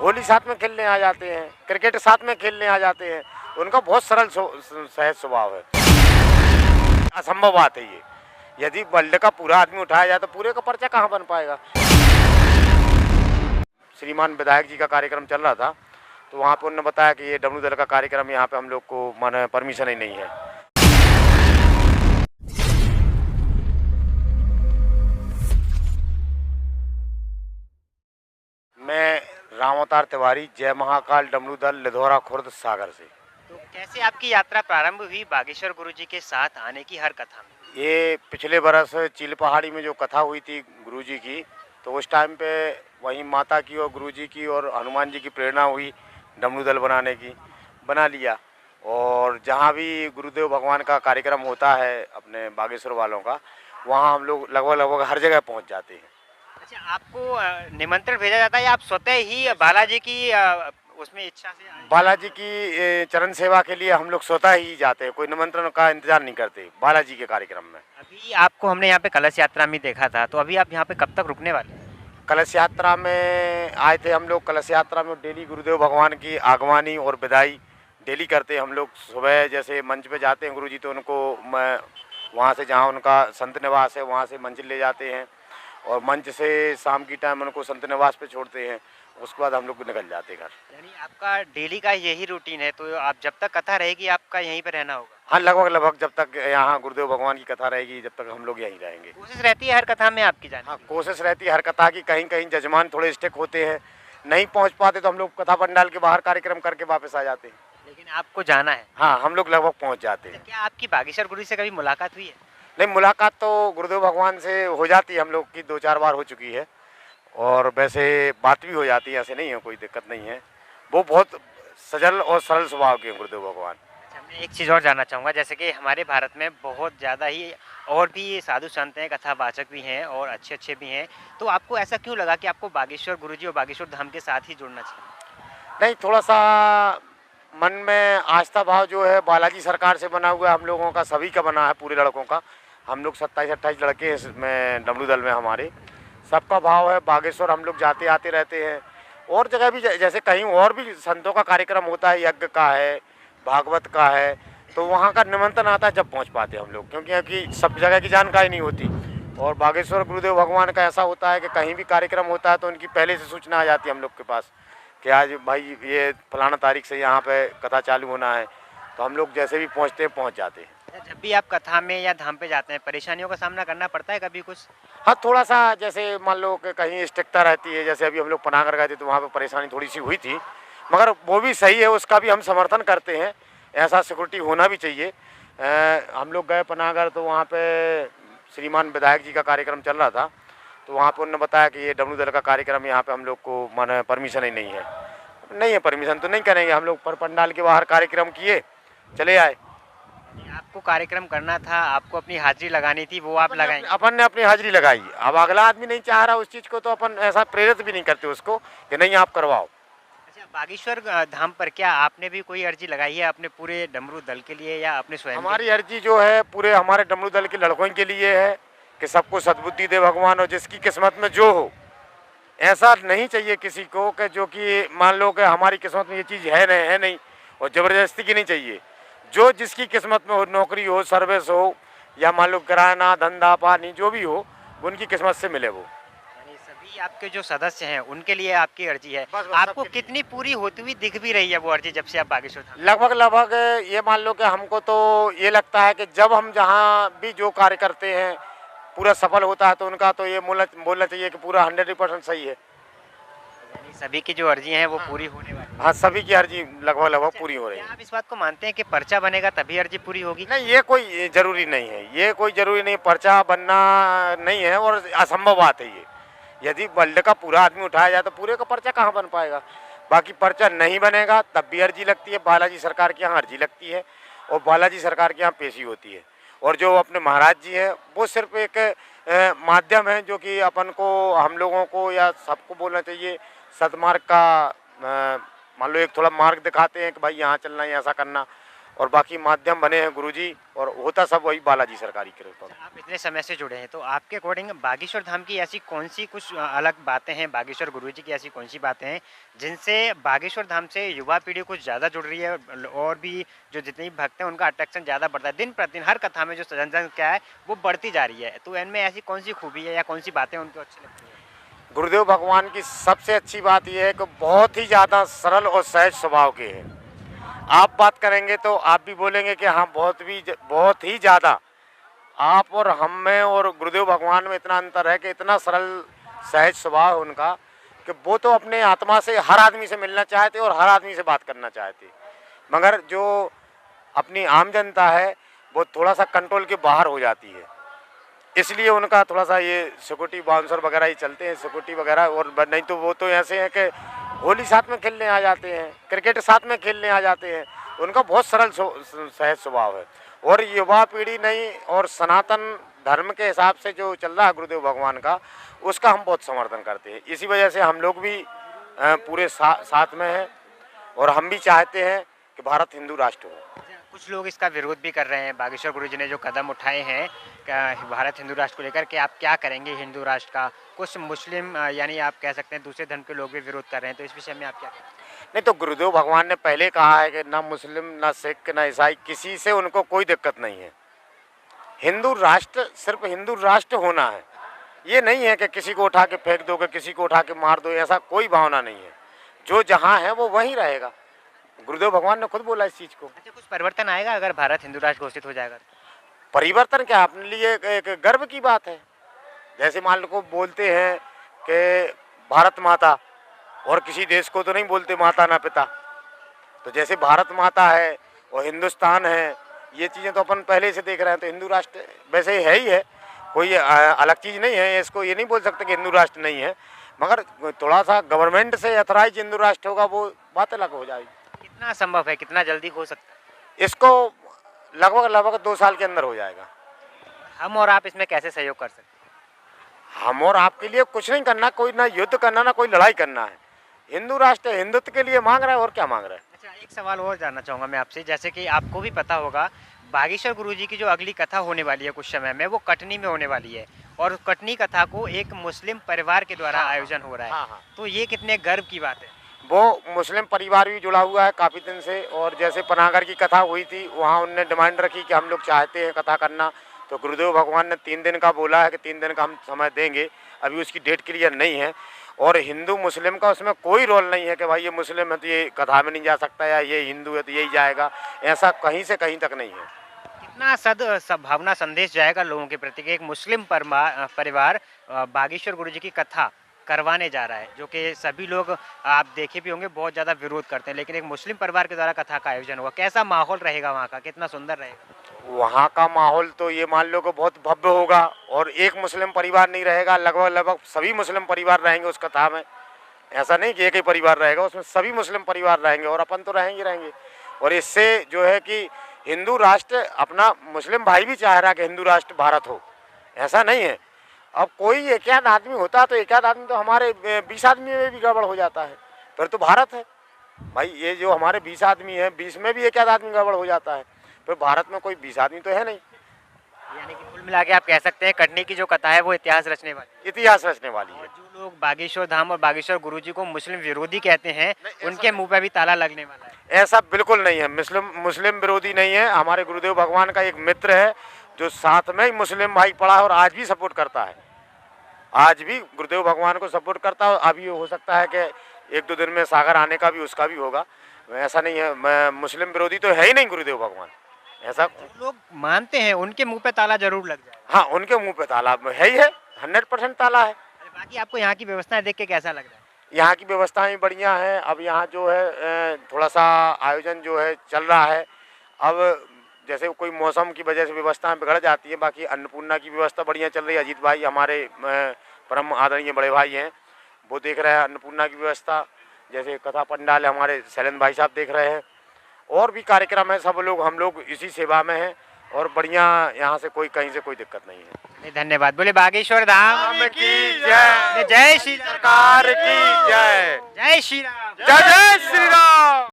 होली साथ में खेलने आ जाते हैं, क्रिकेट साथ में खेलने आ जाते हैं। उनका बहुत सरल सहज स्वभाव है। असंभव बात है ये। यदि वर्ल्ड का पूरा आदमी उठाया जाए तो पूरे का पर्चा कहाँ बन पाएगा। श्रीमान विधायक जी का कार्यक्रम चल रहा था, तो वहाँ पे उन्होंने बताया कि ये डमरू दल का कार्यक्रम यहाँ पे हम लोग को माने परमिशन ही नहीं है। मैं राम अवतार तिवारी, जय महाकाल डमरू दल, लिधौरा खुर्द सागर से। तो कैसे आपकी यात्रा प्रारंभ हुई बागेश्वर गुरुजी के साथ आने की हर कथा में? ये पिछले बरस चील पहाड़ी में जो कथा हुई थी गुरुजी की, तो उस टाइम पे वहीं माता की और गुरुजी की और हनुमान जी की प्रेरणा हुई डमरू दल बनाने की, बना लिया। और जहाँ भी गुरुदेव भगवान का कार्यक्रम होता है अपने बागेश्वर वालों का, वहाँ हम लोग लगभग हर जगह पहुँच जाते हैं। अच्छा, आपको निमंत्रण भेजा जाता है या आप स्वतः ही बालाजी की उसमें इच्छा से आए? बालाजी की चरण सेवा के लिए हम लोग स्वतः ही जाते हैं, कोई निमंत्रण का इंतजार नहीं करते बालाजी के कार्यक्रम में। अभी आपको हमने यहाँ पे कलश यात्रा में देखा था, तो अभी आप यहाँ पे कब तक रुकने वाले हैं? कलश यात्रा में आए थे हम लोग। कलश यात्रा में डेली गुरुदेव भगवान की आगवानी और विदाई डेली करते हैं हम लोग। सुबह जैसे मंच पे जाते हैं गुरुजी, तो उनको वहाँ से जहाँ उनका संत निवास है वहाँ से मंच ले जाते हैं, और मंच से शाम की टाइम उनको संत निवास पे छोड़ते हैं। उसके बाद हम लोग निकल जाते हैं घर। यानी आपका डेली का यही रूटीन है, तो आप जब तक कथा रहेगी आपका यहीं पे रहना होगा? हाँ, लगभग जब तक यहाँ गुरुदेव भगवान की कथा रहेगी, जब तक हम लोग यहीं रहेंगे। कोशिश रहती है हर कथा में आपकी जाने हाँ, की? कोशिश रहती है हर कथा की। कहीं कहीं जजमान थोड़े स्टिक होते हैं, नहीं पहुँच पाते, तो हम लोग कथा पंडाल के बाहर कार्यक्रम करके वापस आ जाते हैं। लेकिन आपको जाना है? हाँ, हम लोग लगभग पहुँच जाते हैं। क्या आपकी बागेश्वर गुरु से कभी मुलाकात हुई है? नहीं, मुलाकात तो गुरुदेव भगवान से हो जाती है हम लोग की, 2-4 बार हो चुकी है, और वैसे बात भी हो जाती है, ऐसे नहीं है, कोई दिक्कत नहीं है। वो बहुत सजल और सरल स्वभाव के हैं गुरुदेव भगवान। अच्छा, मैं एक चीज़ और जानना चाहूँगा, जैसे कि हमारे भारत में बहुत ज़्यादा ही और भी साधु संत हैं, कथावाचक भी हैं और अच्छे-अच्छे भी हैं, तो आपको ऐसा क्यों लगा कि आपको बागेश्वर गुरुजी और बागेश्वर धाम के साथ ही जुड़ना चाहिए? नहीं, थोड़ा-सा मन में आस्था भाव जो है बालाजी सरकार से बना हुआ है, हम लोगों का सभी का बना है, पूरे लड़कों का। हम लोग 27-28 लड़के हैं इसमें डमरू दल में हमारे। सबका भाव है बागेश्वर, हम लोग जाते आते रहते हैं। और जगह भी जैसे कहीं और भी संतों का कार्यक्रम होता है, यज्ञ का है, भागवत का है, तो वहाँ का निमंत्रण आता है जब पहुँच पाते हैं हम लोग, क्योंकि सब जगह की जानकारी नहीं होती। और बागेश्वर गुरुदेव भगवान का ऐसा होता है कि कहीं भी कार्यक्रम होता है तो उनकी पहले से सूचना आ जाती है हम लोग के पास कि आज भाई ये फलाना तारीख से यहाँ पे कथा चालू होना है, तो हम लोग जैसे भी पहुँचते हैं पहुँच जाते हैं। जब भी आप कथा में या धाम पे जाते हैं, परेशानियों का सामना करना पड़ता है कभी कुछ? हाँ, थोड़ा-सा जैसे मान लो कि कहीं स्टिकता रहती है, जैसे अभी हम लोग पनागर गए थे तो वहाँ पे परेशानी थोड़ी-सी हुई थी, मगर वो भी सही है, उसका भी हम समर्थन करते हैं। ऐसा सिक्योरिटी होना भी चाहिए। हम लोग गए पनागर, तो वहाँ पे श्रीमान विधायक जी का कार्यक्रम चल रहा था, तो वहाँ पे उन्होंने बताया कि ये डमरू दल का कार्यक्रम यहाँ पे हम लोग को माने परमिशन ही नहीं है। नहीं है परमिशन तो नहीं करेंगे हम लोग। पर पंडाल के बाहर कार्यक्रम किए, चले आए। आपको कार्यक्रम करना था, आपको अपनी हाजिरी लगानी थी, वो आप लगाएंगे? अपन ने अपनी हाजिरी लगाई। अब अगला आदमी नहीं चाह रहा उस चीज़ को, तो अपन ऐसा प्रेरित भी नहीं करते उसको कि नहीं आप करवाओ। अच्छा, बागेश्वर धाम पर क्या आपने भी कोई अर्जी लगाई है अपने पूरे डमरू दल के लिए या अपने स्वयं के हमारी अर्जी जो है पूरे हमारे डमरू दल के लड़कों के लिए है कि सबको सद्बुद्धि दे भगवान, और जिसकी किस्मत में जो हो। ऐसा नहीं चाहिए किसी को कि जो कि मान लो कि हमारी किस्मत में ये चीज़ है नहीं, और ज़बरदस्ती की नहीं चाहिए। जो जिसकी किस्मत में हो, नौकरी हो, सर्विस हो, या मान लो किराना धंधा पानी जो भी हो, उनकी किस्मत से मिले वो। यानी सभी आपके जो सदस्य हैं उनके लिए आपकी अर्जी है। बस आपको सबके लिए। कितनी पूरी होती हुई दिख भी रही है वो अर्जी जब से आप बागेश्वर धाम? लगभग ये मान लो कि हमको तो ये लगता है कि जब हम जहाँ भी जो कार्य करते हैं पूरा सफल होता है, तो उनका तो ये बोलना चाहिए कि पूरा 100% सही है। यानी सभी की जो अर्जी हैं वो पूरी होने वाली है। हाँ, सभी की अर्जी लगभग पूरी हो रही क्या है। आप इस बात को मानते हैं कि पर्चा बनेगा तभी अर्जी पूरी होगी? नहीं, ये कोई जरूरी नहीं है, ये कोई जरूरी नहीं, पर्चा बनना नहीं है, और असंभव बात है ये। यदि वर्ल्ड का पूरा आदमी उठाया जाए तो पूरे का पर्चा कहाँ बन पाएगा। बाकी पर्चा नहीं बनेगा तब भी अर्जी लगती है, बालाजी सरकार के यहाँ अर्जी लगती है, और बालाजी सरकार के यहाँ पेशी होती है। और जो अपने महाराज जी हैं वो सिर्फ एक माध्यम है, जो कि अपन को, हम लोगों को या सबको बोलना चाहिए सदमार्ग का मान लो एक थोड़ा मार्ग दिखाते हैं कि भाई यहाँ चलना है, ऐसा करना। और बाकी माध्यम बने हैं गुरुजी, और होता सब वही बालाजी सरकारी कृपा। आप इतने समय से जुड़े हैं तो आपके अकॉर्डिंग बागेश्वर धाम की ऐसी कौन सी कुछ अलग बातें हैं, बागेश्वर गुरुजी की ऐसी कौन सी बातें हैं जिनसे बागेश्वर धाम से युवा पीढ़ी कुछ ज़्यादा जुड़ रही है, और भी जो जितने भी भक्त हैं उनका अट्रैक्शन ज़्यादा बढ़ता है दिन प्रतिदिन, हर कथा में जो जनसंख्या है वो बढ़ती जा रही है, तो इनमें ऐसी कौन सी खूबी है या कौन सी बातें उनको अच्छी लगती हैं? गुरुदेव भगवान की सबसे अच्छी बात यह है कि बहुत ही ज़्यादा सरल और सहज स्वभाव के हैं। आप बात करेंगे तो आप भी बोलेंगे कि हाँ बहुत ही ज़्यादा आप और हम में और गुरुदेव भगवान में इतना अंतर है कि इतना सरल सहज स्वभाव है उनका कि वो तो अपने आत्मा से हर आदमी से मिलना चाहते और हर आदमी से बात करना चाहते, मगर जो अपनी आम जनता है वो थोड़ा सा कंट्रोल के बाहर हो जाती है। इसलिए उनका थोड़ा सा ये सिक्योरिटी बाउंसर वगैरह ही चलते हैं, सिक्योरिटी वगैरह, और नहीं तो वो तो ऐसे हैं कि होली साथ में खेलने आ जाते हैं, क्रिकेट साथ में खेलने आ जाते हैं। उनका बहुत सरल सहज स्वभाव है, और युवा पीढ़ी नहीं और सनातन धर्म के हिसाब से जो चल रहा है गुरुदेव भगवान का, उसका हम बहुत समर्थन करते हैं। इसी वजह से हम लोग भी पूरे साथ में हैं, और हम भी चाहते हैं कि भारत हिंदू राष्ट्र हो। कुछ लोग इसका विरोध भी कर रहे हैं, बागेश्वर गुरुजी ने जो कदम उठाए हैं भारत हिंदू राष्ट्र को लेकर, कि आप क्या करेंगे हिंदू राष्ट्र का। कुछ मुस्लिम यानी आप कह सकते हैं दूसरे धर्म के लोग भी विरोध कर रहे हैं, तो इस विषय में आप क्या कहें? नहीं, तो गुरुदेव भगवान ने पहले कहा है कि ना मुस्लिम, ना सिख, ना ईसाई, किसी से उनको कोई दिक्कत नहीं है। हिंदू राष्ट्र सिर्फ हिंदू राष्ट्र होना है, ये नहीं है कि किसी को उठा के फेंक दोगे, किसी को उठा के मार दो, ऐसा कोई भावना नहीं है। जो जहाँ है वो वहीं रहेगा। गुरुदेव भगवान ने खुद बोला इस चीज़ को। अच्छा, कुछ परिवर्तन आएगा अगर भारत हिंदू राष्ट्र घोषित हो जाएगा? परिवर्तन क्या, अपने लिए एक गर्व की बात है। जैसे मान लो बोलते हैं कि भारत माता, और किसी देश को तो नहीं बोलते माता ना पिता, तो जैसे भारत माता है और हिंदुस्तान है, ये चीज़ें तो अपन पहले से देख रहे हैं। तो हिंदू राष्ट्र वैसे है ही है, कोई अलग चीज़ नहीं है। इसको ये नहीं बोल सकते कि हिंदू राष्ट्र नहीं है, मगर थोड़ा सा गवर्नमेंट से अथराइज हिंदू राष्ट्र होगा, वो बात अलग हो जाएगी। कितना संभव है, कितना जल्दी हो सकता है? इसको लगभग 2 साल के अंदर हो जाएगा। हम और आप इसमें कैसे सहयोग कर सकते हैं? हम और आपके लिए कुछ नहीं करना, कोई ना युद्ध करना, ना कोई लड़ाई करना है। हिंदू राष्ट्र हिंदुत्व के लिए मांग रहा है, और क्या मांग रहा है। अच्छा, एक सवाल और जानना चाहूँगा मैं आपसे, जैसे कि आपको भी पता होगा बागेश्वर गुरुजी की जो अगली कथा होने वाली है कुछ समय में, वो कटनी में होने वाली है, और कटनी कथा को एक मुस्लिम परिवार के द्वारा आयोजन हो रहा है। हाँ। तो ये कितने गर्व की बात है। वो मुस्लिम परिवार भी जुड़ा हुआ है काफ़ी दिन से, और जैसे पनागर की कथा हुई थी, वहाँ उनने डिमांड रखी कि हम लोग चाहते हैं कथा करना, तो गुरुदेव भगवान ने 3 दिन का बोला है कि 3 दिन का हम समय देंगे। अभी उसकी डेट क्लियर नहीं है, और हिंदू मुस्लिम का उसमें कोई रोल नहीं है कि भाई ये मुस्लिम है तो ये कथा में नहीं जा सकता, या ये हिंदू है तो यही जाएगा। ऐसा कहीं से कहीं तक नहीं है। कितना सद्भावना संदेश जाएगा लोगों के प्रति कि एक मुस्लिम परिवार बागेश्वर गुरुजी की कथा करवाने जा रहा है, जो कि सभी लोग आप देखे भी होंगे बहुत ज़्यादा विरोध करते हैं, लेकिन एक मुस्लिम परिवार के द्वारा कथा का आयोजन होगा। कैसा माहौल रहेगा वहाँ का, कितना सुंदर रहेगा? वहाँ का माहौल तो ये मान लो कि बहुत भव्य होगा, और एक मुस्लिम परिवार नहीं रहेगा, लगभग सभी मुस्लिम परिवार रहेंगे उस कथा में। ऐसा नहीं कि एक ही परिवार रहेगा, उसमें सभी मुस्लिम परिवार रहेंगे, और अपन तो रहेंगे। और इससे जो है कि हिंदू राष्ट्र, अपना मुस्लिम भाई भी चाह रहा है कि हिंदू राष्ट्र भारत हो, ऐसा नहीं है। अब कोई एक आध आदमी होता तो एक आध आदमी तो हमारे 20 आदमी में भी गड़बड़ हो जाता है, फिर तो भारत है भाई। ये जो हमारे 20 आदमी हैं, 20 में भी एक आध आदमी गड़बड़ हो जाता है, फिर भारत में कोई 20 आदमी तो है नहीं। यानी कि कुल मिला के आप कह सकते हैं कटनी की जो कथा है वो इतिहास रचने वाली है। इतिहास रचने वाली है। जो लोग बागेश्वर धाम और बागेश्वर गुरुजी को मुस्लिम विरोधी कहते हैं, उनके मुंह पे भी ताला लगने वाला है। ऐसा बिल्कुल नहीं है, मुस्लिम विरोधी नहीं है। हमारे गुरुदेव भगवान का एक मित्र है जो साथ में ही मुस्लिम भाई पड़ा है, और आज भी सपोर्ट करता है, आज भी गुरुदेव भगवान को सपोर्ट करता है। अभी हो सकता है कि 1-2 दिन में सागर आने का भी उसका भी होगा। ऐसा नहीं है, मैं मुस्लिम विरोधी तो है ही नहीं गुरुदेव भगवान। ऐसा लोग मानते हैं, उनके मुंह पे ताला जरूर लग जाए। हाँ, उनके मुंह पे ताला है ही है, 100% ताला है। बाकी आपको यहाँ की व्यवस्थाएं देख के कैसा लग रहा है? यहाँ की व्यवस्थाएं बढ़िया हैं। अब यहाँ जो है थोड़ा सा आयोजन जो है चल रहा है। अब जैसे कोई मौसम की वजह से व्यवस्थाएं बिगड़ जाती है, बाकी अन्नपूर्णा की व्यवस्था बढ़िया चल रही है। अजीत भाई हमारे परम आदरणीय बड़े भाई हैं, वो देख रहे हैं अन्नपूर्णा की व्यवस्था। जैसे कथा पंडाल हमारे शैलेंद्र भाई साहब देख रहे हैं, और भी कार्यक्रम है, सब लोग हम लोग इसी सेवा में हैं, और बढ़िया, यहाँ से कोई कहीं से कोई दिक्कत नहीं है। धन्यवाद। बोले बागेश्वर धाम की जय। जय श्री सरकार की जय। जय श्री राम। जय जय श्री राम।